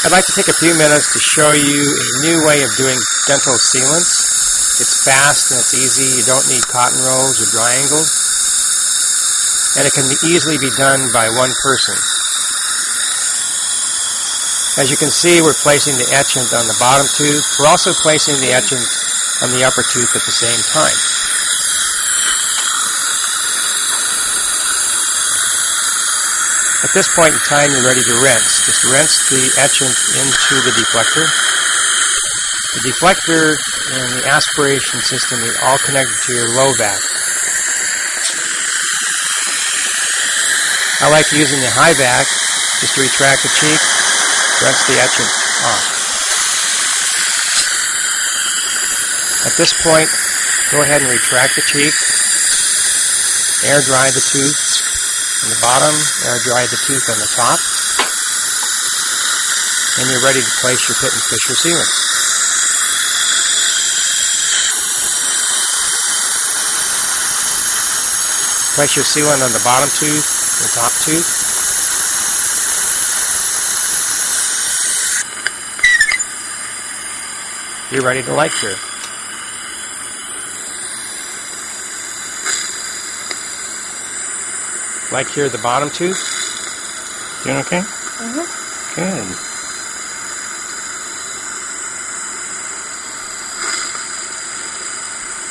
I'd like to take a few minutes to show you a new way of doing dental sealants. It's fast and it's easy. You don't need cotton rolls or dry angles. And it can easily be done by one person. As you can see, we're placing the etchant on the bottom tooth. We're also placing the etchant on the upper tooth at the same time. At this point in time, you're ready to rinse. Just rinse the etchant into the deflector. The deflector and the aspiration system is all connected to your low vac. I like using the high vac just to retract the cheek, rinse the etchant off. At this point, go ahead and retract the cheek, air dry the tooth on the bottom, air dry the tooth on the top, and you're ready to place your Pitt and Fisher sealant. Place your sealant on the bottom tooth, the top tooth. You're ready to light cure. Light cure the bottom tooth. Doing okay? Mm-hmm. Good.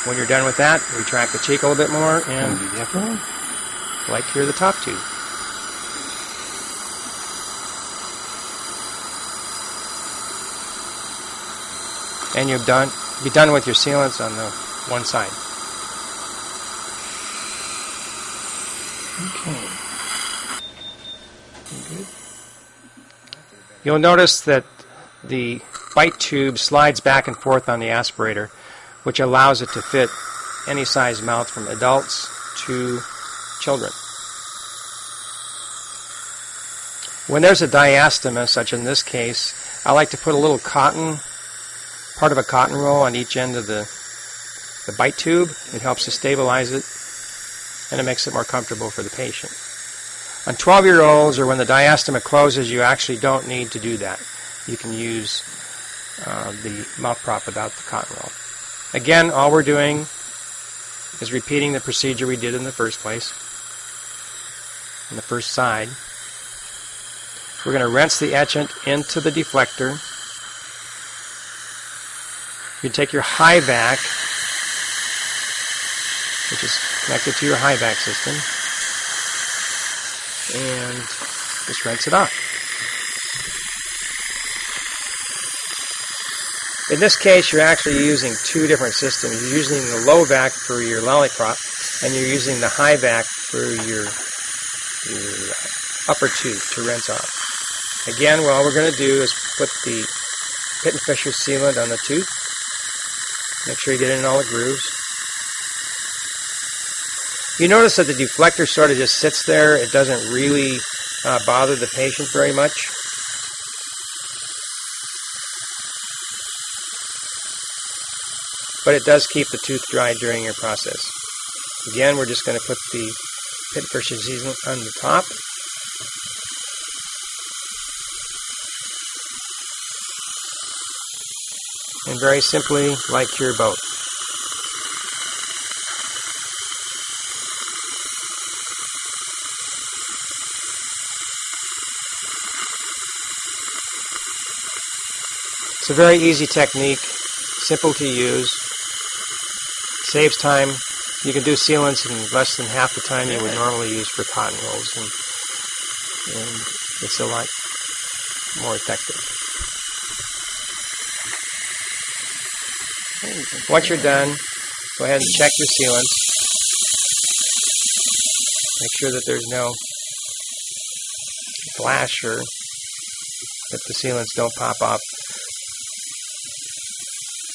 When you're done with that, retract the cheek a little bit more and light cure the top tooth. And you're done. Be done with your sealants on the one side. Okay. Good. You'll notice that the bite tube slides back and forth on the aspirator, which allows it to fit any size mouth from adults to children. When there's a diastema, such in this case, I like to put a little cotton, part of a cotton roll on each end of the bite tube. It helps to stabilize it, and it makes it more comfortable for the patient. On 12-year-olds, or when the diastema closes, you actually don't need to do that. You can use the mouth prop without the cotton roll. Again, all we're doing is repeating the procedure we did in the first place, on the first side. We're going to rinse the etchant into the deflector. You take your high vac, which is connected to your high vac system, and just rinse it off. In this case, you're actually using two different systems. You're using the low vac for your lollipop, and you're using the high vac for your upper tooth to rinse off. Again, all we're going to do is put the Pitt and Fisher sealant on the tooth. Make sure you get in all the grooves. You notice that the deflector sort of just sits there. It doesn't really bother the patient very much. But it does keep the tooth dry during your process. Again, we're just going to put the Pitt and Fisher sealant on the top. And very simply, light cure both. It's a very easy technique, simple to use, saves time. You can do sealants in less than half the time you would normally use for cotton rolls, and it's a lot more effective. Once you're done, go ahead and check your sealants. Make sure that there's no flash or that the sealants don't pop off